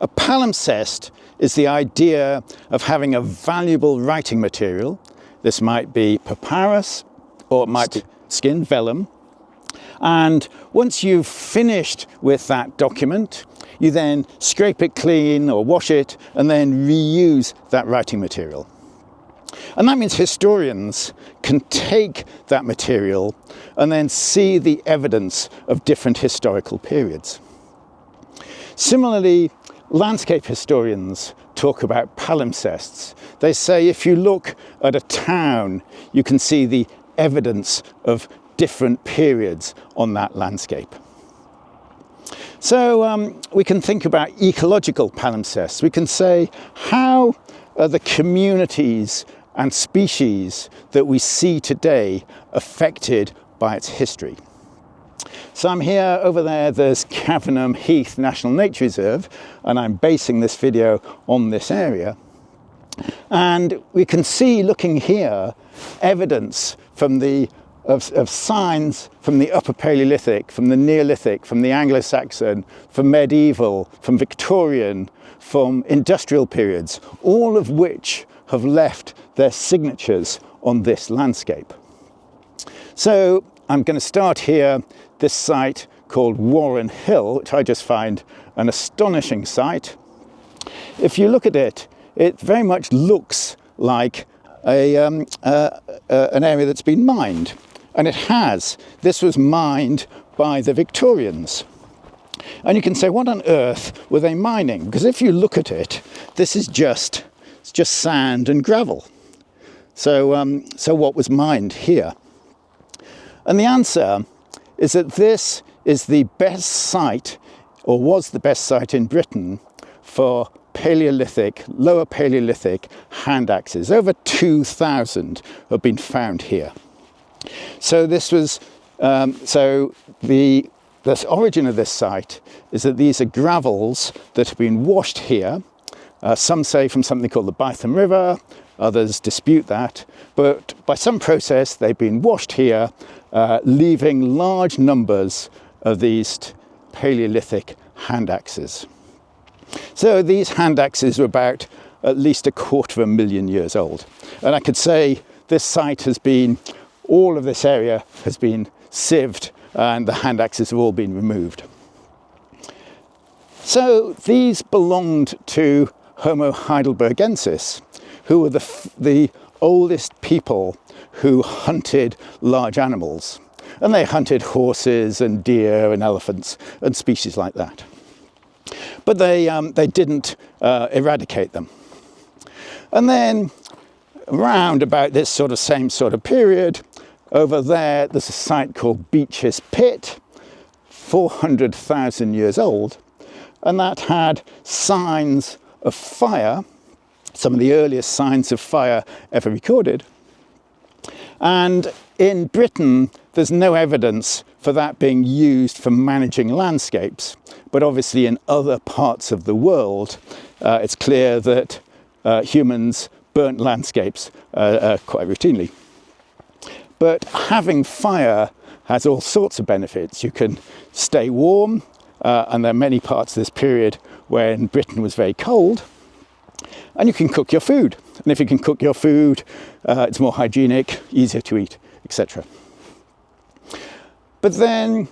A palimpsest is the idea of having a valuable writing material. This might be papyrus, or it might be skin, vellum. And once you've finished with that document, you then scrape it clean or wash it and then reuse that writing material. And that means historians can take that material and then see the evidence of different historical periods. Similarly, landscape historians talk about palimpsests. They say if you look at a town, you can see the evidence of different periods on that landscape. So we can think about ecological palimpsests. We can say, how are the communities and species that we see today affected by its history? So I'm here, over there's Cavenham Heath National Nature Reserve, and I'm basing this video on this area. And we can see, looking here, evidence from of signs from the Upper Paleolithic, from the Neolithic, from the Anglo-Saxon, from medieval, from Victorian, from industrial periods, all of which have left their signatures on this landscape. So I'm going to start here, this site called Warren Hill, which I just find an astonishing site. If you look at it, it very much looks like an area that's been mined. And it has. This was mined by the Victorians. And you can say, what on earth were they mining? Because if you look at it, this is just sand and gravel. So, so what was mined here? And the answer is that this is the best site, or was the best site in Britain, for Paleolithic, lower Paleolithic hand axes. Over 2,000 have been found here. So this was, the origin of this site is that these are gravels that have been washed here. Some say from something called the Bytham River, others dispute that, but by some process they've been washed here, leaving large numbers of these Paleolithic hand axes. So these hand axes were about at least 250,000 years old. And I could say this site has been, all of this area has been sieved and the hand axes have all been removed. So these belonged to Homo heidelbergensis, who were the oldest people who hunted large animals. And they hunted horses and deer and elephants and species like that. But they didn't eradicate them. And then around about this same sort of period, over there's a site called Beech's Pit, 400,000 years old, and that had signs of fire, some of the earliest signs of fire ever recorded. And in Britain, there's no evidence for that being used for managing landscapes, but obviously in other parts of the world, it's clear that humans burnt landscapes quite routinely. But having fire has all sorts of benefits. You can stay warm, and there are many parts of this period when Britain was very cold, and you can cook your food. And if you can cook your food, it's more hygienic, easier to eat, etc. But then,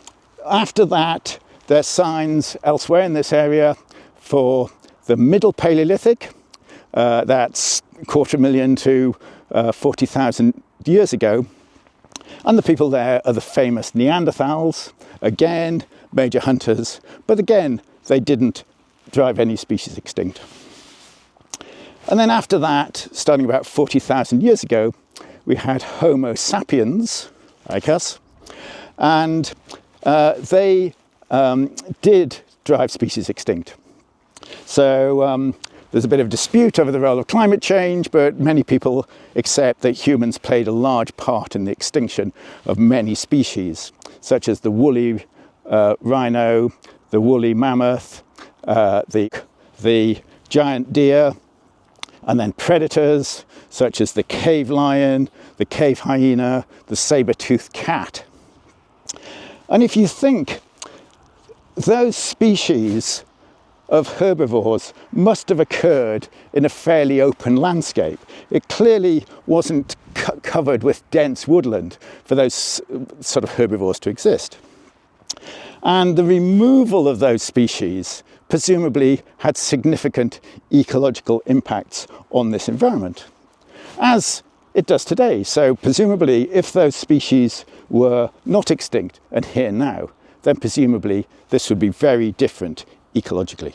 after that, there's signs elsewhere in this area for the Middle Paleolithic. That's 250,000 to 40,000 years ago. And the people there are the famous Neanderthals, again, major hunters, but again, they didn't drive any species extinct. And then after that, starting about 40,000 years ago, we had Homo sapiens, like us, and they did drive species extinct. So there's a bit of dispute over the role of climate change, but many people accept that humans played a large part in the extinction of many species, such as the woolly rhino, the woolly mammoth, the giant deer, and then predators such as the cave lion, the cave hyena, the saber-toothed cat. And if you think, those species of herbivores must have occurred in a fairly open landscape. It clearly wasn't covered with dense woodland for those sort of herbivores to exist. And the removal of those species presumably had significant ecological impacts on this environment, as it does today. So presumably, if those species were not extinct and here now, then presumably this would be very different ecologically.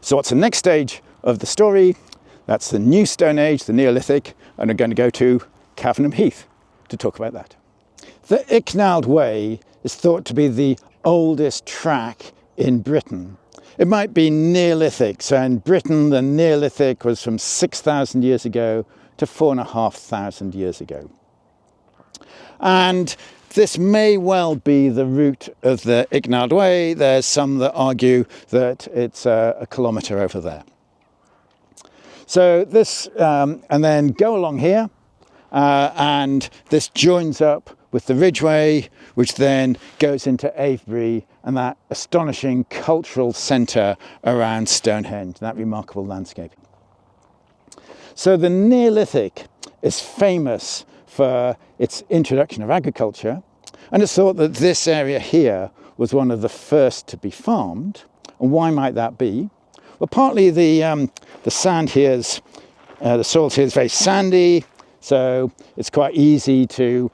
So what's the next stage of the story? That's the New Stone Age, the Neolithic, and we're going to go to Cavenham Heath to talk about that. The Icknield Way is thought to be the oldest track in Britain. It might be Neolithic, so in Britain the Neolithic was from 6,000 years ago to 4,500 years ago. And this may well be the route of the Icknield Way. There's some that argue that it's a kilometre over there. So this, and then go along here, and this joins up with the Ridgeway, which then goes into Avebury and that astonishing cultural centre around Stonehenge, that remarkable landscape. So the Neolithic is famous for its introduction of agriculture, and it's thought that this area here was one of the first to be farmed. And why might that be? Well, partly the sand here's, the soil here is very sandy, so it's quite easy to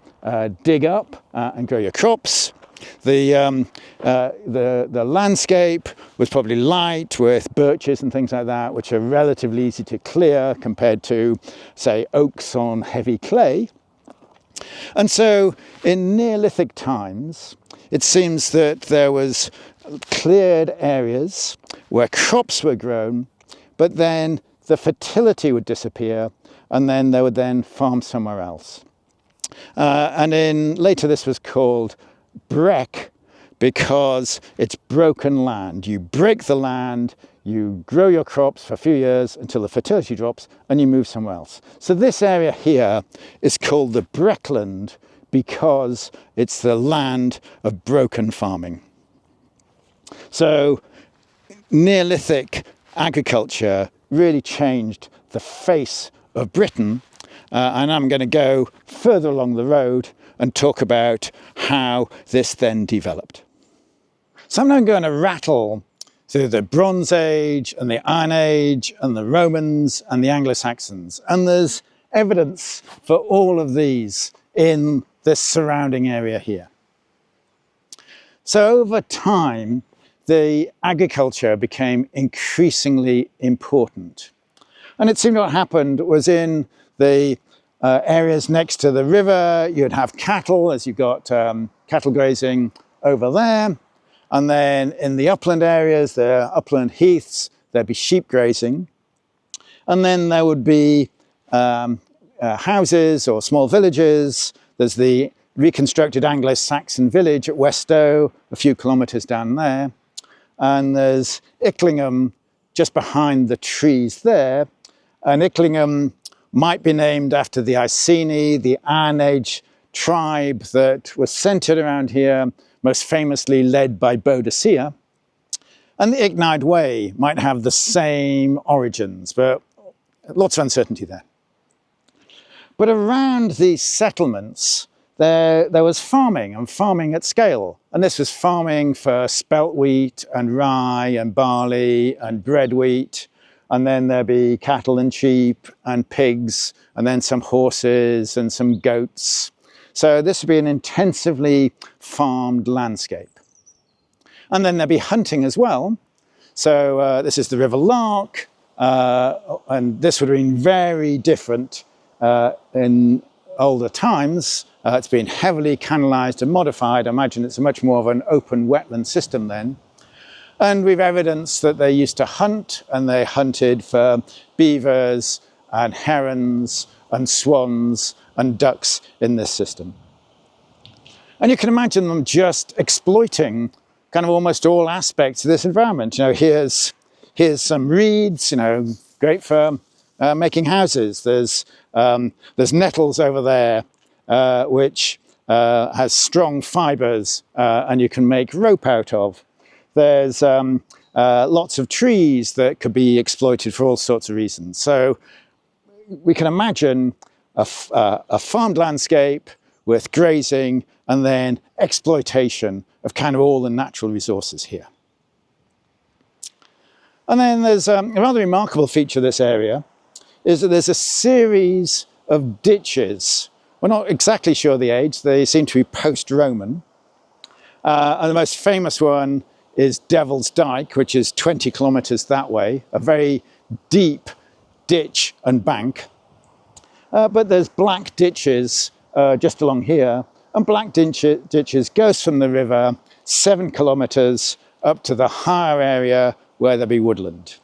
dig up and grow your crops. The landscape was probably light with birches and things like that, which are relatively easy to clear compared to, say, oaks on heavy clay. And so in Neolithic times, it seems that there was cleared areas where crops were grown, but then the fertility would disappear and then they would then farm somewhere else. And later this was called breck because it's broken land. You break the land, you grow your crops for a few years until the fertility drops and you move somewhere else. So this area here is called the Breckland because it's the land of broken farming. So Neolithic agriculture really changed the face of Britain, and I'm going to go further along the road and talk about how this then developed. So I'm now going to rattle through the Bronze Age and the Iron Age and the Romans and the Anglo-Saxons, and there's evidence for all of these in this surrounding area here. So over time, the agriculture became increasingly important. And it seemed what happened was in the areas next to the river, you'd have cattle, as you've got cattle grazing over there. And then in the upland areas, the upland heaths, there'd be sheep grazing. And then there would be houses or small villages. There's the reconstructed Anglo-Saxon village at Westow, a few kilometres down there. And there's Icklingham just behind the trees there. And Icklingham might be named after the Iceni, the Iron Age tribe that was centred around here, most famously led by Boadicea. And the Icknield Way might have the same origins, but lots of uncertainty there. But around these settlements, there was farming, and farming at scale. And this was farming for spelt wheat and rye and barley and bread wheat. And then there'd be cattle and sheep and pigs, and then some horses and some goats. So this would be an intensively farmed landscape. And then there'd be hunting as well. So this is the River Lark, and this would have been very different in older times. It's been heavily canalised and modified. I imagine it's much more of an open wetland system then. And we've evidence that they used to hunt, and they hunted for beavers and herons and swans and ducks in this system. And you can imagine them just exploiting kind of almost all aspects of this environment. You know, here's some reeds, you know, great for making houses. There's nettles over there, which has strong fibres, and you can make rope out of. There's lots of trees that could be exploited for all sorts of reasons. So we can imagine a farmed landscape with grazing and then exploitation of kind of all the natural resources here. And then there's a rather remarkable feature of this area is that there's a series of ditches. We're not exactly sure the age, they seem to be post-Roman. And the most famous one is Devil's Dyke, which is 20 kilometres that way, a very deep ditch and bank. But there's black ditches just along here, and black ditches goes from the river 7 kilometres up to the higher area where there'll be woodland.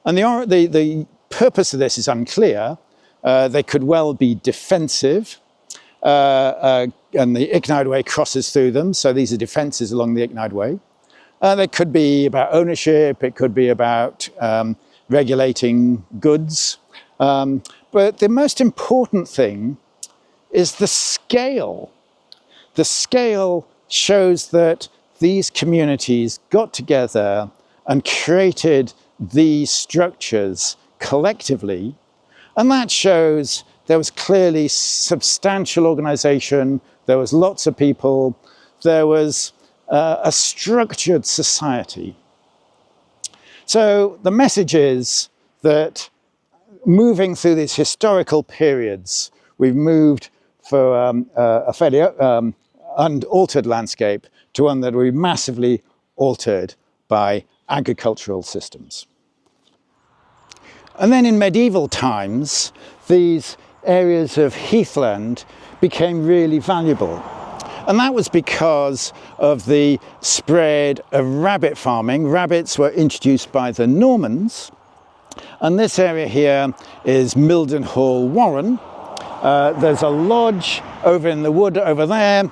And the purpose of this is unclear. They could well be defensive, and the Icknield Way crosses through them, so these are defences along the Icknield Way. They could be about ownership, it could be about regulating goods. But the most important thing is the scale. The scale shows that these communities got together and created these structures collectively, and that shows there was clearly substantial organisation, there was lots of people, there was a structured society. So the message is that moving through these historical periods, we've moved from a fairly unaltered landscape to one that will be massively altered by agricultural systems. And then in medieval times, these areas of heathland became really valuable. And that was because of the spread of rabbit farming. Rabbits were introduced by the Normans. And this area here is Mildenhall Warren. There's a lodge over in the wood over there,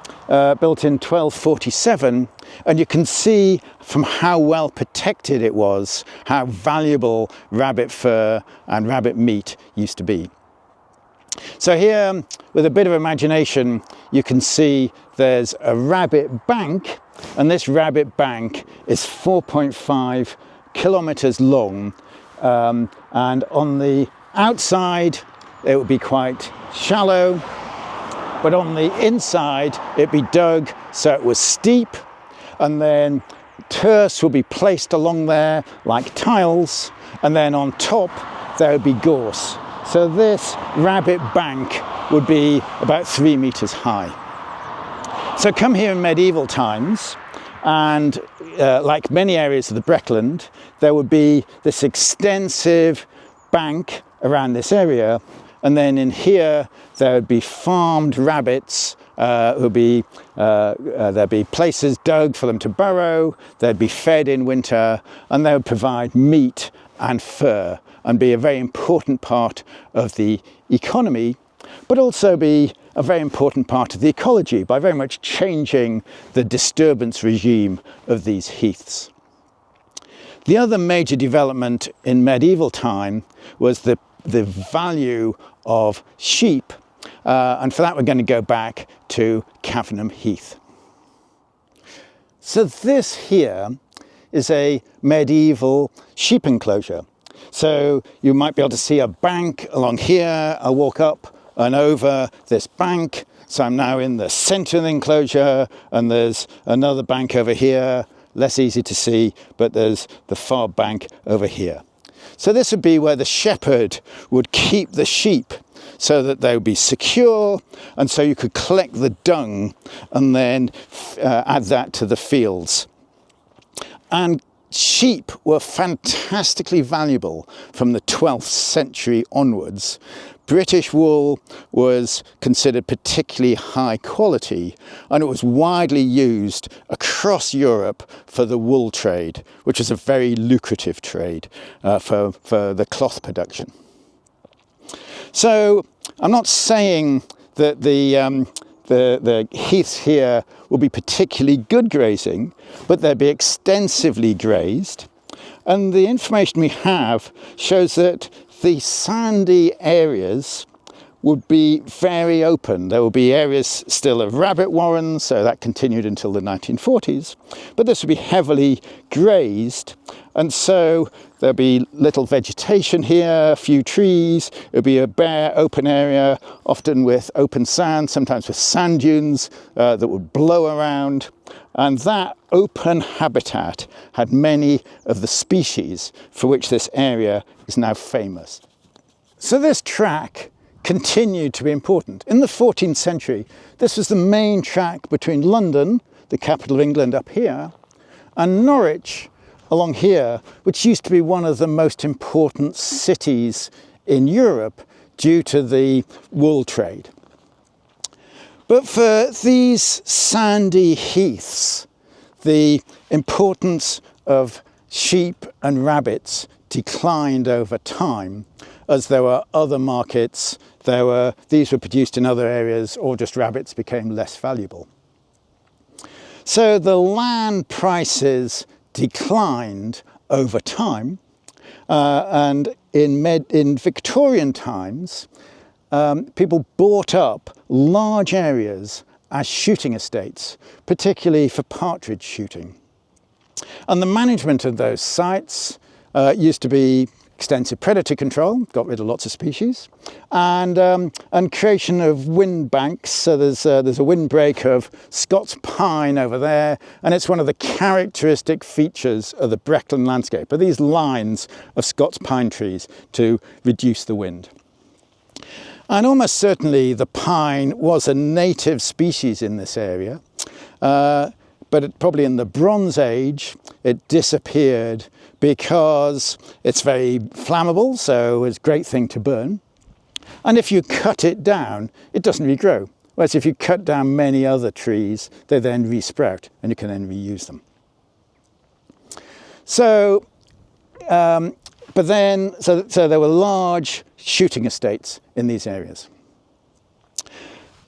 built in 1247. And you can see from how well protected it was, how valuable rabbit fur and rabbit meat used to be. So here, with a bit of imagination, you can see there's a rabbit bank, and this rabbit bank is 4.5 kilometres long, and on the outside it would be quite shallow, but on the inside it'd be dug so it was steep, and then turfs would be placed along there like tiles, and then on top there would be gorse. So this rabbit bank would be about 3 metres high. So come here in medieval times, and like many areas of the Breckland, there would be this extensive bank around this area, and then in here there would be farmed rabbits. There'd be places dug for them to burrow, they'd be fed in winter, and they would provide meat and fur and be a very important part of the economy, but also be a very important part of the ecology by very much changing the disturbance regime of these heaths. The other major development in medieval time was the value of sheep, and for that we're going to go back to Cavenham Heath. So this here is a medieval sheep enclosure. So you might be able to see a bank along here. I'll walk up and over this bank. So I'm now in the centre of the enclosure, and there's another bank over here, less easy to see, but there's the far bank over here. So this would be where the shepherd would keep the sheep so that they would be secure, and so you could collect the dung and then add that to the fields. And sheep were fantastically valuable from the 12th century onwards. British wool was considered particularly high quality, and it was widely used across Europe for the wool trade, which was a very lucrative trade for the cloth production. So I'm not saying that the heaths here will be particularly good grazing, but they'll be extensively grazed. And the information we have shows that the sandy areas would be very open. There would be areas still of rabbit warrens, so that continued until the 1940s, but this would be heavily grazed, and so there'd be little vegetation here, a few trees. It would be a bare open area, often with open sand, sometimes with sand dunes that would blow around, and that open habitat had many of the species for which this area is now famous. So this track continued to be important. In the 14th century, this was the main track between London, the capital of England up here, and Norwich along here, which used to be one of the most important cities in Europe due to the wool trade. But for these sandy heaths, the importance of sheep and rabbits declined over time, as there were other markets, these were produced in other areas, or just rabbits became less valuable. So the land prices declined over time, and in Victorian times, people bought up large areas as shooting estates, particularly for partridge shooting. And the management of those sites used to be extensive predator control, got rid of lots of species, and creation of wind banks. So there's a windbreak of Scots pine over there, and it's one of the characteristic features of the Breckland landscape, are these lines of Scots pine trees to reduce the wind. And almost certainly the pine was a native species in this area, but probably in the Bronze Age it disappeared because it's very flammable, so it's a great thing to burn. And if you cut it down, it doesn't regrow. Whereas if you cut down many other trees, they then resprout and you can then reuse them. So, so there were large shooting estates in these areas.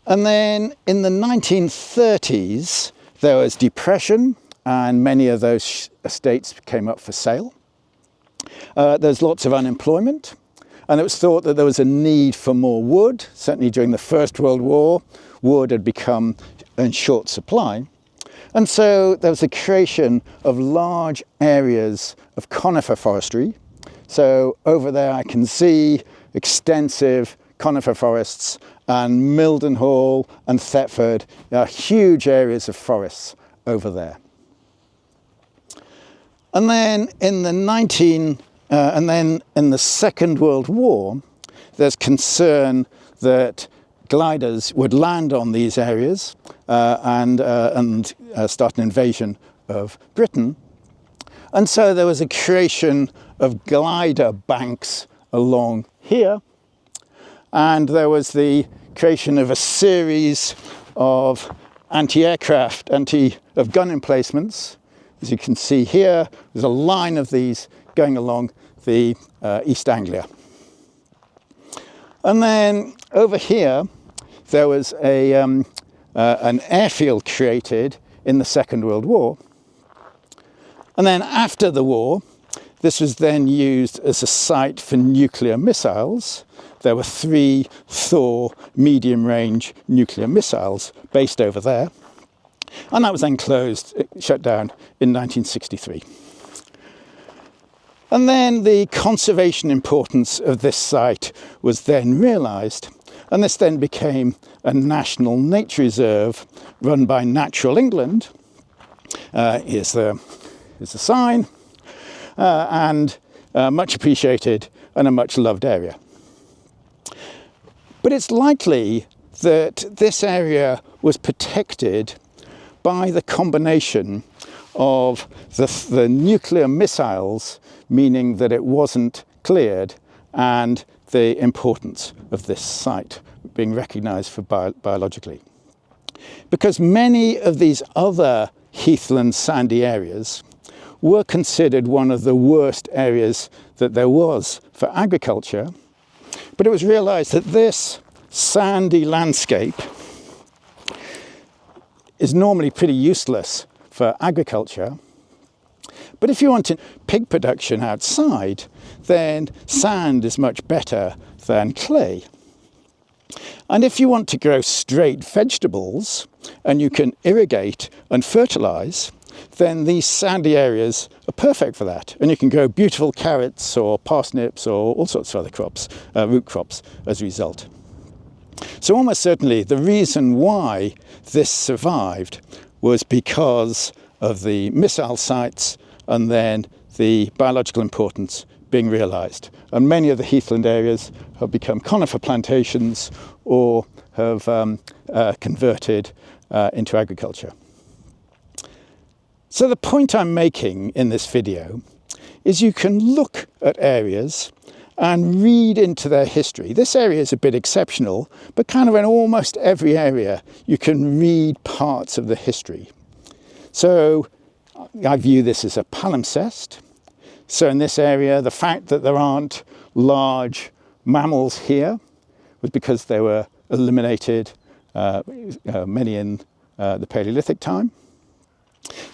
And then in the 1930s, there was depression, and many of those estates came up for sale. There's lots of unemployment, and it was thought that there was a need for more wood. Certainly during the First World War, wood had become in short supply. And so there was a creation of large areas of conifer forestry. So over there I can see extensive conifer forests, and Mildenhall and Thetford are huge areas of forests over there. And then in the Second World War, there's concern that gliders would land on these areas and start an invasion of Britain. And so there was a creation of glider banks along here, and there was the creation of a series of anti-aircraft, gun emplacements. As you can see here, there's a line of these going along the East Anglia. And then over here, there was an airfield created in the Second World War. And then after the war, this was then used as a site for nuclear missiles. There were 3 Thor medium-range nuclear missiles based over there. And that was then shut down in 1963. And then the conservation importance of this site was then realised, and this then became a national nature reserve run by Natural England. Here's the sign, and much appreciated and a much loved area. But it's likely that this area was protected by the combination of the nuclear missiles, meaning that it wasn't cleared, and the importance of this site being recognised for biologically. Because many of these other heathland sandy areas were considered one of the worst areas that there was for agriculture, but it was realised that this sandy landscape is normally pretty useless for agriculture. But if you want pig production outside, then sand is much better than clay. And if you want to grow straight vegetables and you can irrigate and fertilise, then these sandy areas are perfect for that. And you can grow beautiful carrots or parsnips or all sorts of other crops, root crops, as a result. So almost certainly the reason why this survived was because of the missile sites and then the biological importance being realised. And many of the heathland areas have become conifer plantations or have converted into agriculture. So the point I'm making in this video is you can look at areas and read into their history. This area is a bit exceptional, but kind of in almost every area you can read parts of the history. So I view this as a palimpsest. So in this area, the fact that there aren't large mammals here was because they were eliminated, many in the Paleolithic time.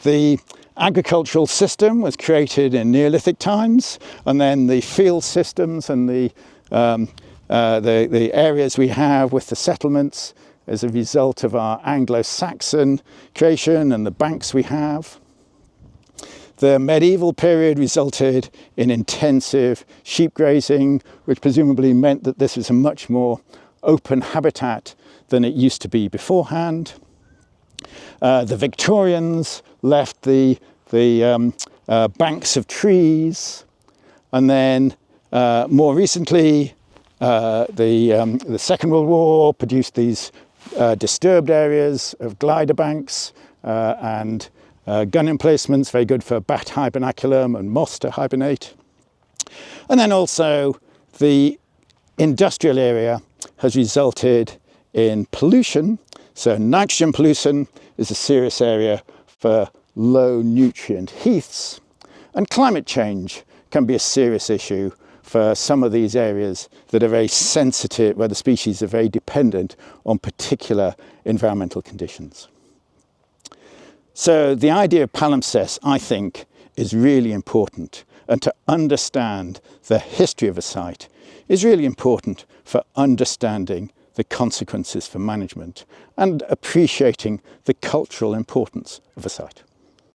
The agricultural system was created in Neolithic times, and then the field systems and the areas we have with the settlements as a result of our Anglo-Saxon creation and the banks we have. The medieval period resulted in intensive sheep grazing, which presumably meant that this was a much more open habitat than it used to be beforehand. The Victorians left the banks of trees, and then more recently the Second World War produced these disturbed areas of glider banks and gun emplacements, very good for bat hibernaculum and moths to hibernate. And then also the industrial area has resulted in pollution. So nitrogen pollution is a serious area for low nutrient heaths, and climate change can be a serious issue for some of these areas that are very sensitive, where the species are very dependent on particular environmental conditions. So the idea of palimpsests, I think, is really important, and to understand the history of a site is really important for understanding the consequences for management and appreciating the cultural importance of a site.